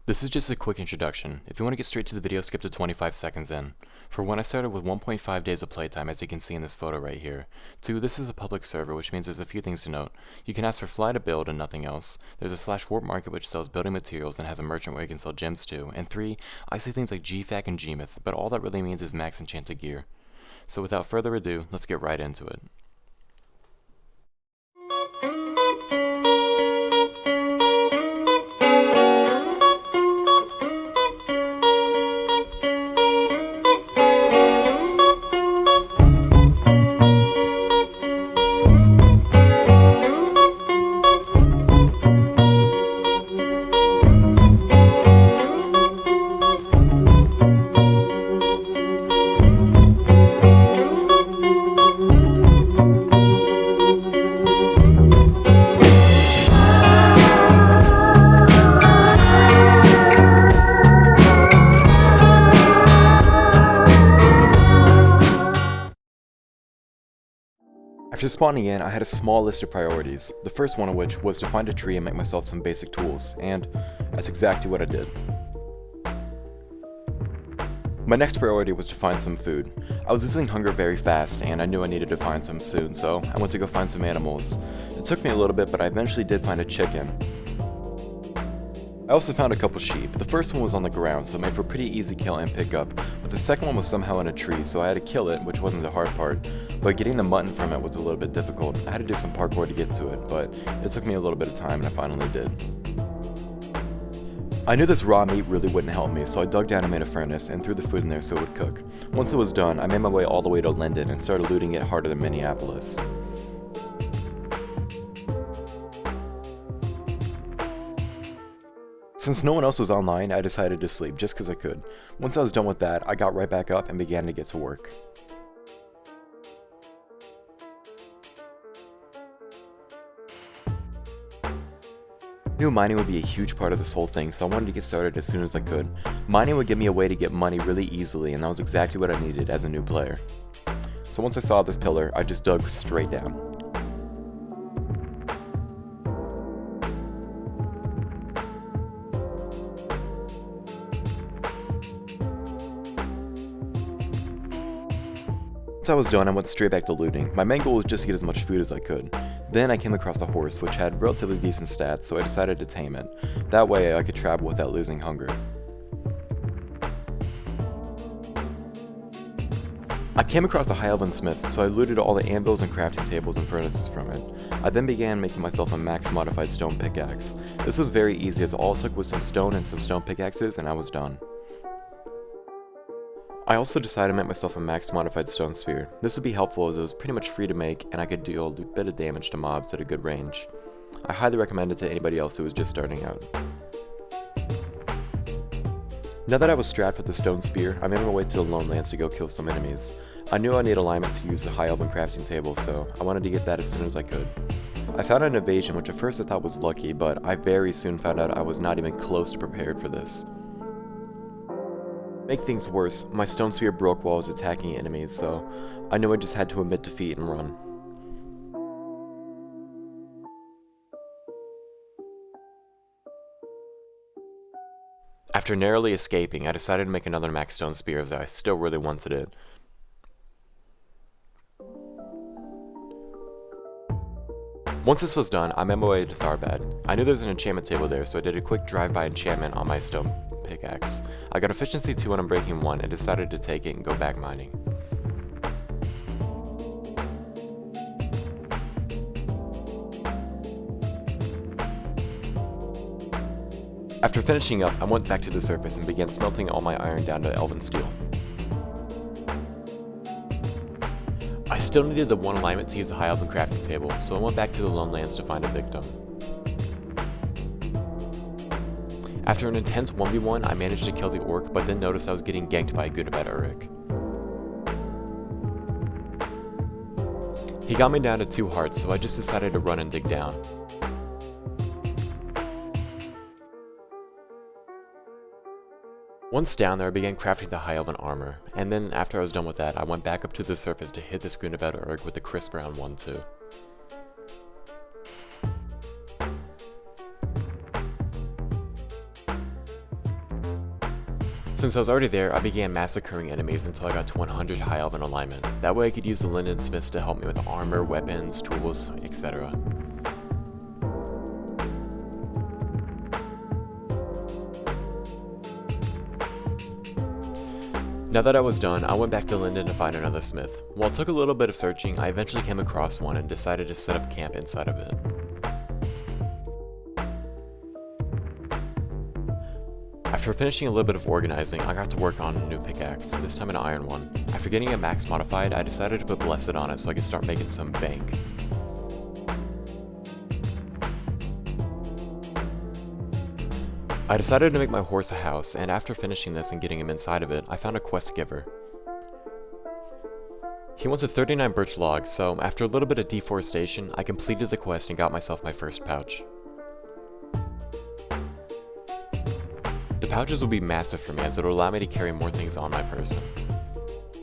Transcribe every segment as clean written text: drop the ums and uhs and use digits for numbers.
This is just a quick introduction. If you want to get straight to the video, skip to 25 seconds in. For 1, I started with 1.5 days of playtime, as you can see in this photo right here. 2, this is a public server, which means there's a few things to note. You can ask for fly to build and nothing else. There's a /warp market which sells building materials and has a merchant where you can sell gems too. And 3, I see things like GFAC and GMyth, but all that really means is max enchanted gear. So without further ado, let's get right into it. After spawning in, I had a small list of priorities, the first one of which was to find a tree and make myself some basic tools, and that's exactly what I did. My next priority was to find some food. I was losing hunger very fast, and I knew I needed to find some soon, so I went to go find some animals. It took me a little bit, but I eventually did find a chicken. I also found a couple sheep. The first one was on the ground, so it made for a pretty easy kill and pick up, but the second one was somehow in a tree, so I had to kill it, which wasn't the hard part, but getting the mutton from it was a little bit difficult. I had to do some parkour to get to it, but it took me a little bit of time and I finally did. I knew this raw meat really wouldn't help me, so I dug down and made a furnace and threw the food in there so it would cook. Once it was done, I made my way all the way to Linden and started looting it harder than Minneapolis. Since no one else was online, I decided to sleep just because I could. Once I was done with that, I got right back up and began to get to work. I knew mining would be a huge part of this whole thing, so I wanted to get started as soon as I could. Mining would give me a way to get money really easily, and that was exactly what I needed as a new player. So once I saw this pillar, I just dug straight down. Once I was done, I went straight back to looting. My main goal was just to get as much food as I could. Then I came across a horse, which had relatively decent stats, so I decided to tame it. That way I could travel without losing hunger. I came across a high elven smith, so I looted all the anvils and crafting tables and furnaces from it. I then began making myself a max modified stone pickaxe. This was very easy, as all it took was some stone and some stone pickaxes, and I was done. I also decided to make myself a max modified stone spear. This would be helpful as it was pretty much free to make and I could deal a bit of damage to mobs at a good range. I highly recommend it to anybody else who was just starting out. Now that I was strapped with the stone spear, I made my way to the lone lands to go kill some enemies. I knew I needed alignment to use the high elven crafting table, so I wanted to get that as soon as I could. I found an evasion, which at first I thought was lucky, but I very soon found out I was not even close to prepared for this. Make things worse, my stone spear broke while I was attacking enemies, so I knew I just had to admit defeat and run. After narrowly escaping, I decided to make another max stone spear as I still really wanted it. Once this was done, I made my way to Tharbad. I knew there was an enchantment table there, so I did a quick drive-by enchantment on my stone pickaxe. I got efficiency 2 on Unbreaking 1 and decided to take it and go back mining. After finishing up, I went back to the surface and began smelting all my iron down to elven steel. I still needed the 1 alignment to use the high elven crafting table, so I went back to the lone lands to find a victim. After an intense 1v1, I managed to kill the orc, but then noticed I was getting ganked by a good bad Uruk. He got me down to 2 hearts, so I just decided to run and dig down. Once down there, I began crafting the high elven armor, and then after I was done with that, I went back up to the surface to hit this Gunabad Urg with the crisp round 1 too. Since I was already there, I began massacring enemies until I got to 100 high elven alignment. That way I could use the Linden Smiths to help me with armor, weapons, tools, etc. Now that I was done, I went back to Linden to find another smith. While it took a little bit of searching, I eventually came across one and decided to set up camp inside of it. After finishing a little bit of organizing, I got to work on a new pickaxe, this time an iron one. After getting it max modified, I decided to put Blessed on it so I could start making some bank. I decided to make my horse a house, and after finishing this and getting him inside of it, I found a quest giver. He wants a 39 birch log, so after a little bit of deforestation, I completed the quest and got myself my first pouch. The pouches will be massive for me as it will allow me to carry more things on my person.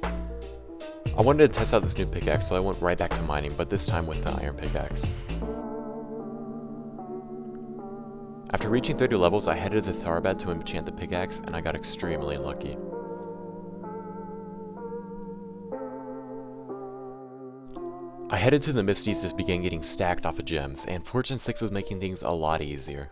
I wanted to test out this new pickaxe, so I went right back to mining, but this time with the iron pickaxe. After reaching 30 levels, I headed to Tharbad to enchant the pickaxe, and I got extremely lucky. I headed to the Misties to begin getting stacked off of gems, and Fortune 6 was making things a lot easier.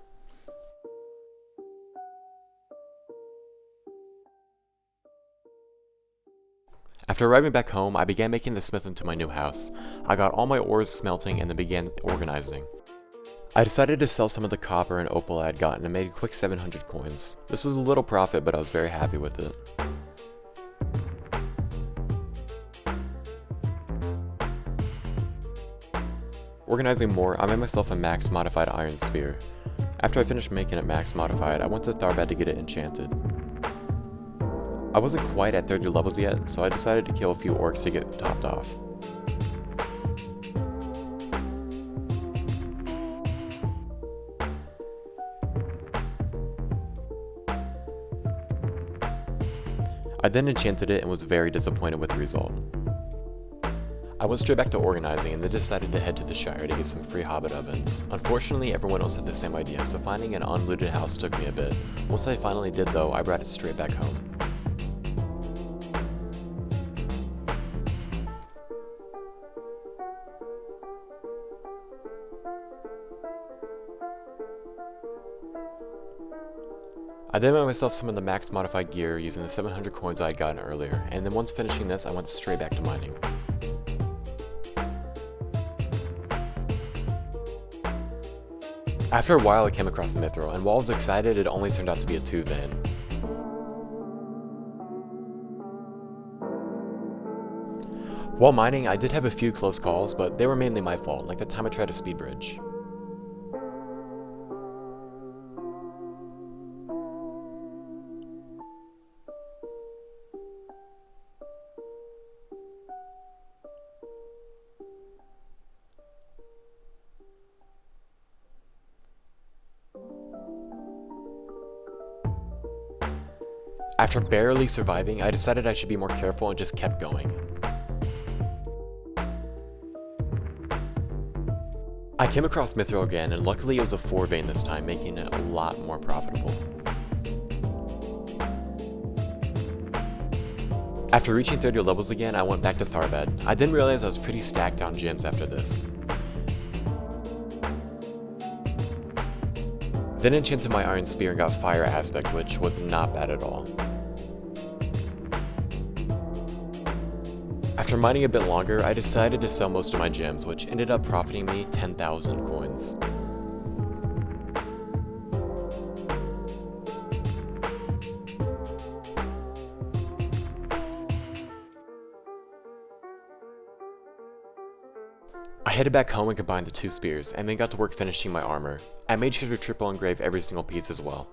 After arriving back home, I began making the smith into my new house. I got all my ores smelting and then began organizing. I decided to sell some of the copper and opal I had gotten and made a quick 700 coins. This was a little profit, but I was very happy with it. Organizing more, I made myself a max modified iron spear. After I finished making it max modified, I went to Tharbad to get it enchanted. I wasn't quite at 30 levels yet, so I decided to kill a few orcs to get topped off. I then enchanted it and was very disappointed with the result. I went straight back to organizing and then decided to head to the Shire to get some free hobbit ovens. Unfortunately, everyone else had the same idea, so finding an unlooted house took me a bit. Once I finally did though, I brought it straight back home. I then made myself some of the max modified gear using the 700 coins I had gotten earlier, and then once finishing this, I went straight back to mining. After a while I came across Mithril, and while I was excited, it only turned out to be a 2 vein. While mining, I did have a few close calls, but they were mainly my fault, like the time I tried to speed bridge. After barely surviving, I decided I should be more careful and just kept going. I came across Mithril again, and luckily it was a 4 vein this time, making it a lot more profitable. After reaching 30 levels again, I went back to Tharbad. I then realized I was pretty stacked on gems after this. Then enchanted my iron spear and got fire aspect, which was not bad at all. After mining a bit longer, I decided to sell most of my gems, which ended up profiting me 10,000 coins. I headed back home and combined the 2 spears, and then got to work finishing my armor. I made sure to triple engrave every single piece as well.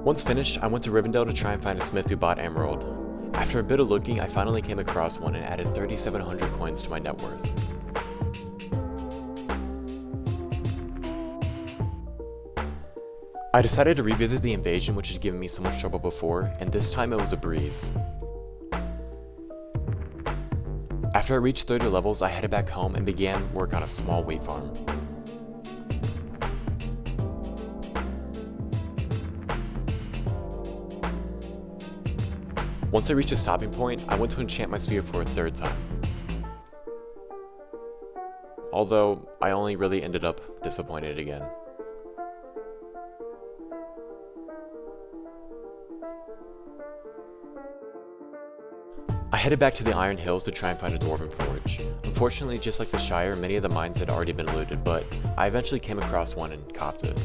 Once finished, I went to Rivendell to try and find a smith who bought emerald. After a bit of looking, I finally came across one and added 3,700 coins to my net worth. I decided to revisit the invasion, which had given me so much trouble before, and this time it was a breeze. After I reached 30 levels, I headed back home and began work on a small wheat farm. Once I reached a stopping point, I went to enchant my spear for a third time. Although, I only really ended up disappointed again. I headed back to the Iron Hills to try and find a dwarven forge. Unfortunately, just like the Shire, many of the mines had already been looted, but I eventually came across one and copped it.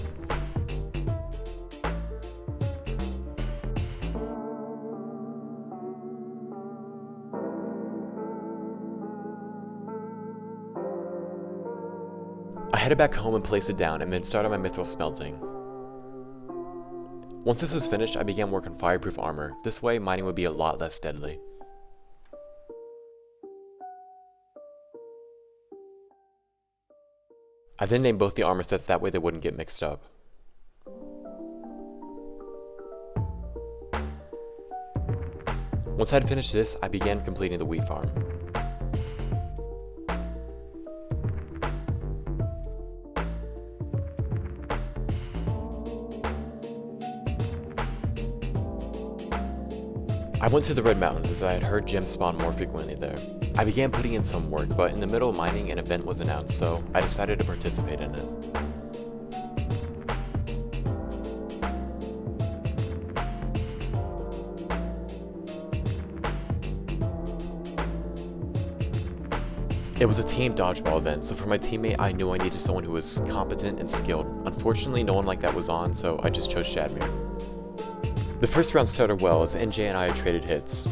I headed back home and placed it down, and then started my mithril smelting. Once this was finished, I began work on fireproof armor. This way, mining would be a lot less deadly. I then named both the armor sets, that way they wouldn't get mixed up. Once I had finished this, I began completing the wheat farm. I went to the Red Mountains as I had heard gems spawn more frequently there. I began putting in some work, but in the middle of mining an event was announced, so I decided to participate in it. It was a team dodgeball event, so for my teammate I knew I needed someone who was competent and skilled. Unfortunately, no one like that was on, so I just chose Shadmere. The first round started well as NJ and I had traded hits.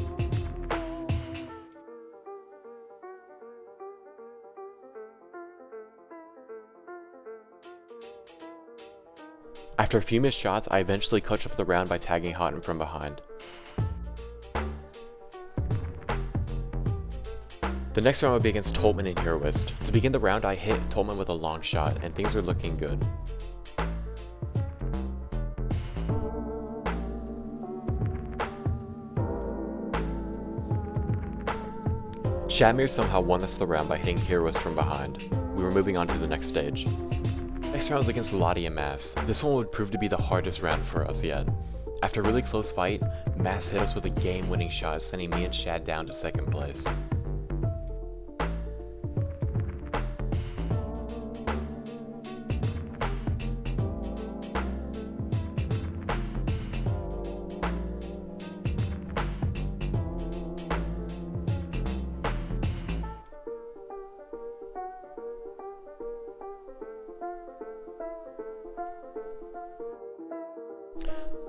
After a few missed shots, I eventually clutched up the round by tagging Houghton from behind. The next round would be against Toltman and Heroist. To begin the round, I hit Toltman with a long shot, and things were looking good. Shadmere somehow won us the round by hitting Heroist from behind. We were moving on to the next stage. Next round was against Lottie and Mass. This one would prove to be the hardest round for us yet. After a really close fight, Mass hit us with a game-winning shot, sending me and Shad down to second place.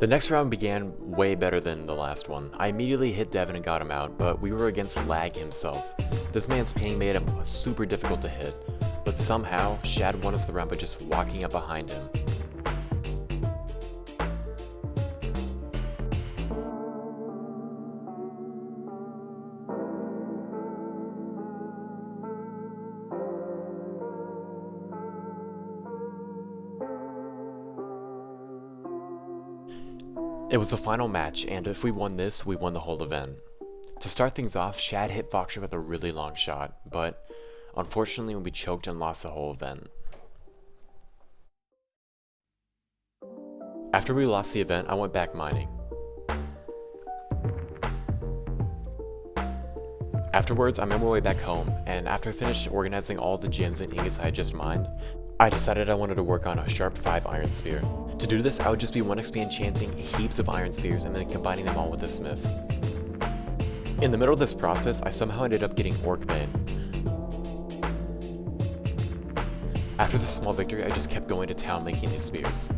The next round began way better than the last one. I immediately hit Devin and got him out, but we were against Lag himself. This man's ping made him super difficult to hit, but somehow Shad won us the round by just walking up behind him. It was the final match, and if we won this, we won the whole event. To start things off, Shad hit Foxtrot with a really long shot, but unfortunately we choked and lost the whole event. After we lost the event, I went back mining. Afterwards, I made my way back home, and after I finished organizing all the gems and ingots I had just mined, I decided I wanted to work on a sharp 5 iron spear. To do this, I would just be 1xp enchanting heaps of iron spears and then combining them all with a smith. In the middle of this process, I somehow ended up getting Orcbane. After this small victory, I just kept going to town making these spears.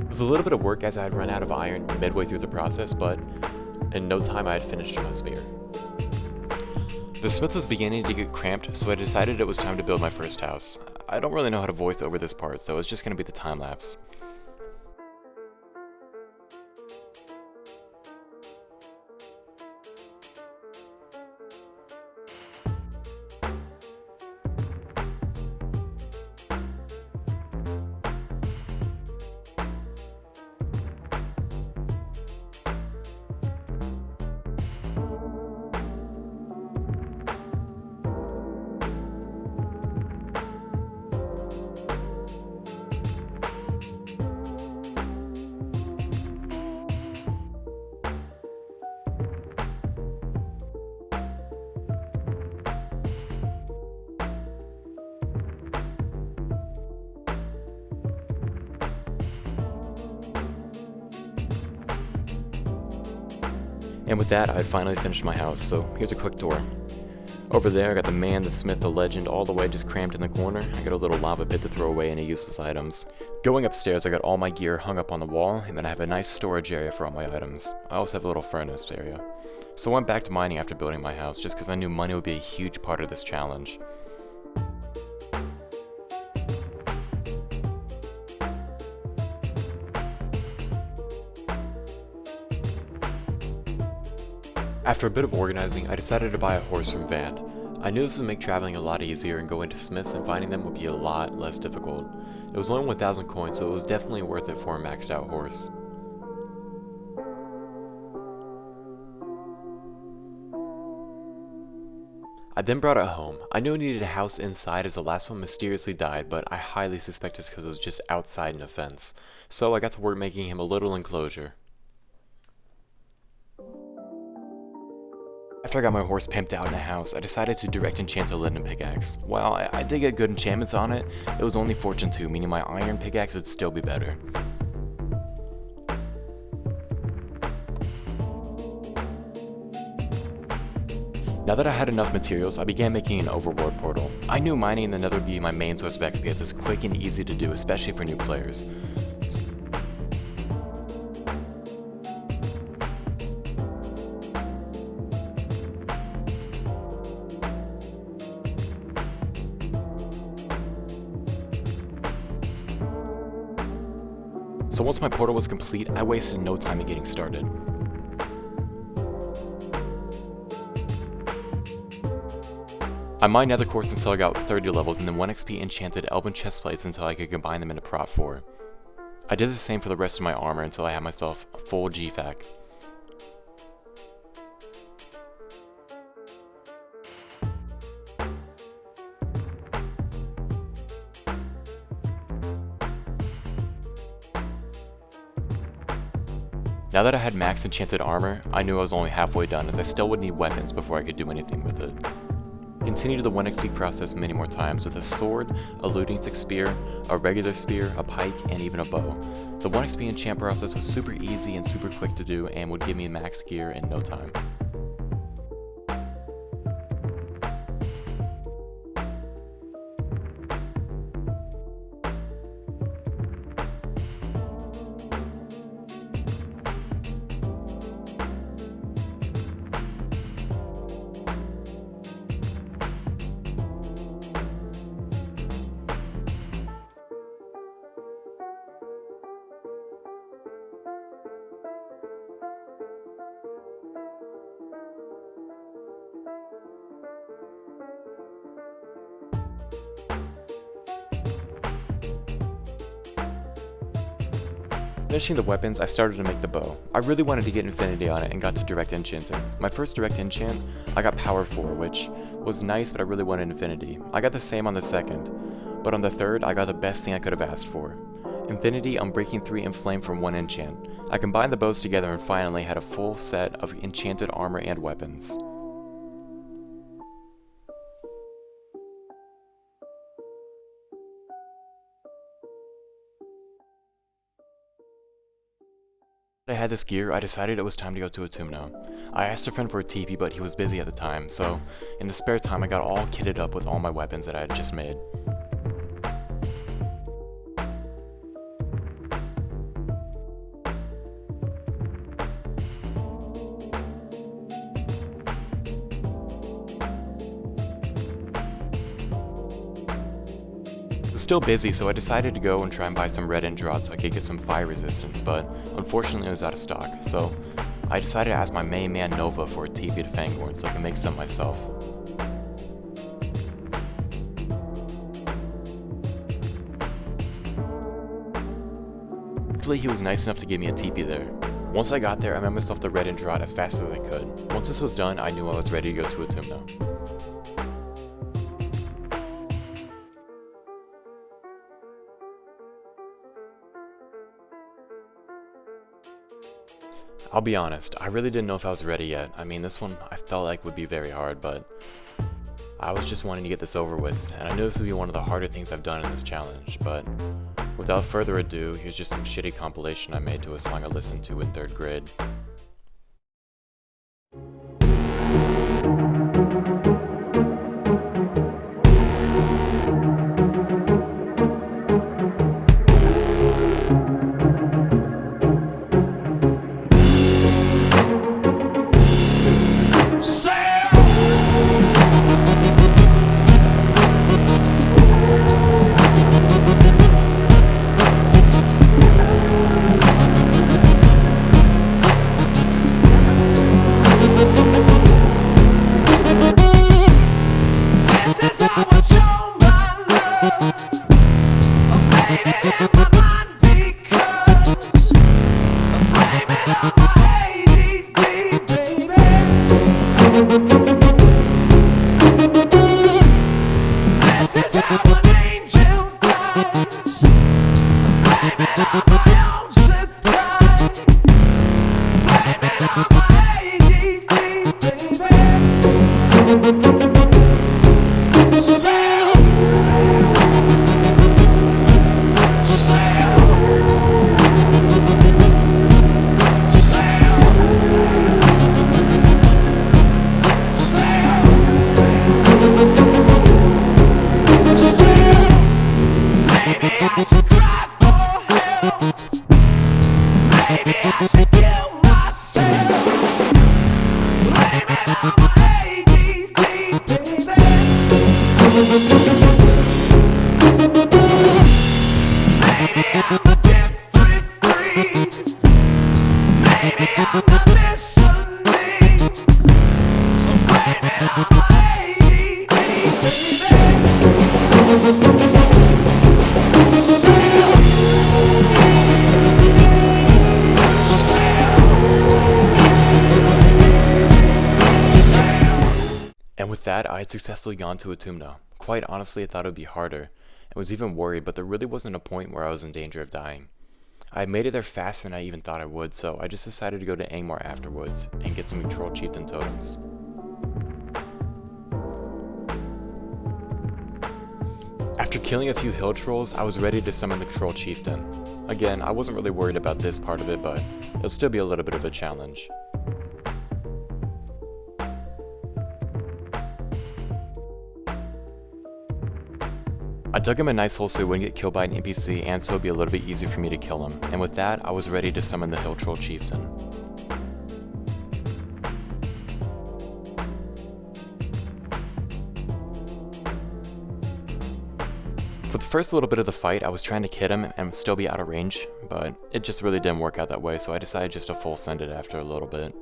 It was a little bit of work as I had run out of iron midway through the process, but in no time I had finished my spear. The smith was beginning to get cramped, so I decided it was time to build my first house. I don't really know how to voice over this part, so it's just going to be the time lapse. And with that, I had finally finished my house, so here's a quick tour. Over there, I got the man, the smith, the legend, all the way just crammed in the corner. I got a little lava pit to throw away any useless items. Going upstairs, I got all my gear hung up on the wall, and then I have a nice storage area for all my items. I also have a little furnace area. So I went back to mining after building my house, just because I knew money would be a huge part of this challenge. After a bit of organizing, I decided to buy a horse from Van. I knew this would make traveling a lot easier and going to smiths and finding them would be a lot less difficult. It was only 1,000 coins, so it was definitely worth it for a maxed out horse. I then brought it home. I knew I needed a house inside as the last one mysteriously died, but I highly suspect it's because it was just outside in a fence. So I got to work making him a little enclosure. After I got my horse pimped out in a house, I decided to direct enchant a linen pickaxe. While I did get good enchantments on it, it was only fortune 2, meaning my iron pickaxe would still be better. Now that I had enough materials, I began making an overworld portal. I knew mining in the nether would be my main source of XP as it's quick and easy to do, especially for new players. So once my portal was complete, I wasted no time in getting started. I mined nether quartz until I got 30 levels, and then 1 XP enchanted elven chestplates until I could combine them into prot 4. I did the same for the rest of my armor until I had myself a full GFAC. Now that I had max enchanted armor, I knew I was only halfway done as I still would need weapons before I could do anything with it. Continued the 1 XP process many more times with a sword, a looting stick spear, a regular spear, a pike, and even a bow. The 1 XP enchant process was super easy and super quick to do and would give me max gear in no time. Finishing the weapons, I started to make the bow. I really wanted to get infinity on it and got to direct enchanting. My first direct enchant, I got power 4, which was nice, but I really wanted infinity. I got the same on the second, but on the third, I got the best thing I could have asked for. Infinity, Unbreaking 3, and Flame from 1 enchant. I combined the bows together and finally had a full set of enchanted armor and weapons. I had this gear, I decided it was time to go to a tomb now. I asked a friend for a teepee, but he was busy at the time, so in the spare time I got all kitted up with all my weapons that I had just made. I was still busy, so I decided to go and try and buy some red int draws so I could get some fire resistance, but unfortunately it was out of stock, so I decided to ask my main man Nova for a TP to Fangorn so I can make some myself. Luckily he was nice enough to give me a TP there. Once I got there, I made myself the red int draw as fast as I could. Once this was done, I knew I was ready to go to a tomb now. I'll be honest, I really didn't know if I was ready yet. I mean, this one I felt like would be very hard, but I was just wanting to get this over with, and I knew this would be one of the harder things I've done in this challenge, but without further ado, here's just some shitty compilation I made to a song I listened to in 3rd grade. And with that, I had successfully gone to Autumna. Quite honestly, I thought it would be harder. I was even worried, but there really wasn't a point where I was in danger of dying. I made it there faster than I even thought I would, so I just decided to go to Angmar afterwards and get some Troll Chieftain totems. After killing a few hill trolls, I was ready to summon the Troll Chieftain. Again, I wasn't really worried about this part of it, but it'll still be a little bit of a challenge. I dug him a nice hole so he wouldn't get killed by an NPC and so it'd be a little bit easier for me to kill him, and with that, I was ready to summon the Hill Troll Chieftain. For the first little bit of the fight, I was trying to hit him and still be out of range, but it just really didn't work out that way, so I decided just to full send it after a little bit.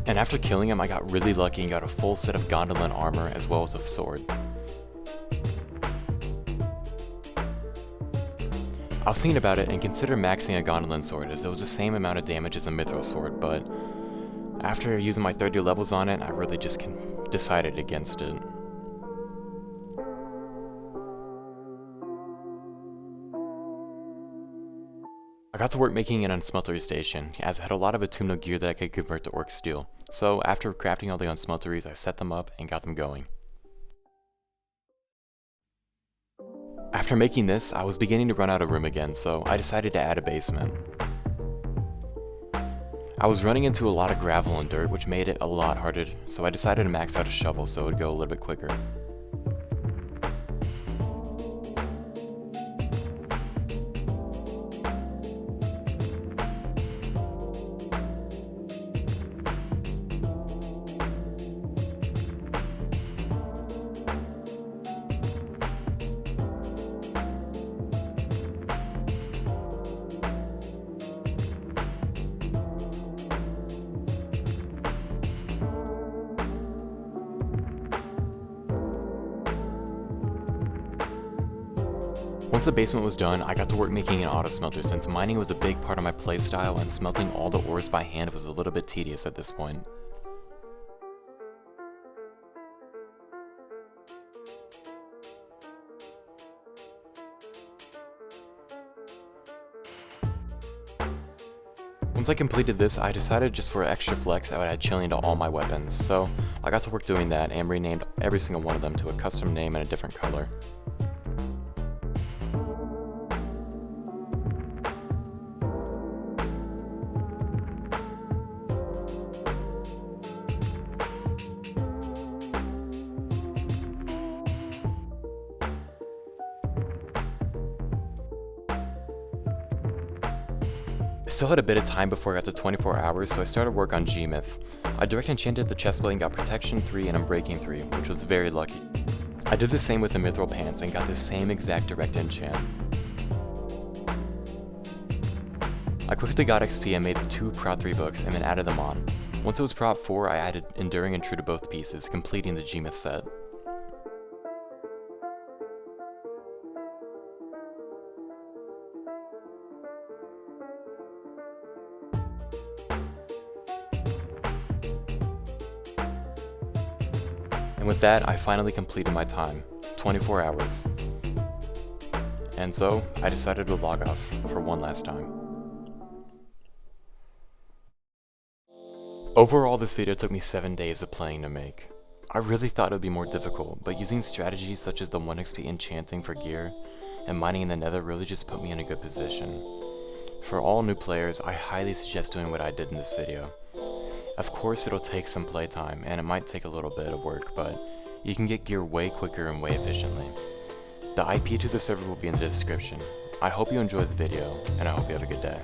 And after killing him, I got really lucky and got a full set of Gondolin armor as well as a sword. I was thinking about it and considered maxing a Gondolin sword as it was the same amount of damage as a Mithril sword, but after using my 30 levels on it, I really just decided against it. I got to work making an unsmeltery station, as I had a lot of Autumna gear that I could convert to orc steel. So after crafting all the unsmelteries, I set them up and got them going. After making this, I was beginning to run out of room again, so I decided to add a basement. I was running into a lot of gravel and dirt, which made it a lot harder, so I decided to max out a shovel so it would go a little bit quicker. Once the basement was done, I got to work making an auto smelter since mining was a big part of my playstyle and smelting all the ores by hand was a little bit tedious at this point. Once I completed this, I decided just for extra flex I would add chilling to all my weapons, so I got to work doing that and renamed every single one of them to a custom name and a different color. I still had a bit of time before I got to 24 hours, so I started work on G-Myth. I direct enchanted the chestplate and got protection 3 and unbreaking 3, which was very lucky. I did the same with the mithril pants and got the same exact direct enchant. I quickly got XP and made the 2 Prot 3 books and then added them on. Once it was Prot 4, I added Enduring and True to both pieces, completing the G-Myth set. with that, I finally completed my time, 24 hours. And so, I decided to log off for one last time. Overall, this video took me 7 days of playing to make. I really thought it would be more difficult, but using strategies such as the 1 XP enchanting for gear and mining in the nether really just put me in a good position. For all new players, I highly suggest doing what I did in this video. Of course, it'll take some playtime, and it might take a little bit of work, but you can get gear way quicker and way efficiently. The IP to the server will be in the description. I hope you enjoyed the video, and I hope you have a good day.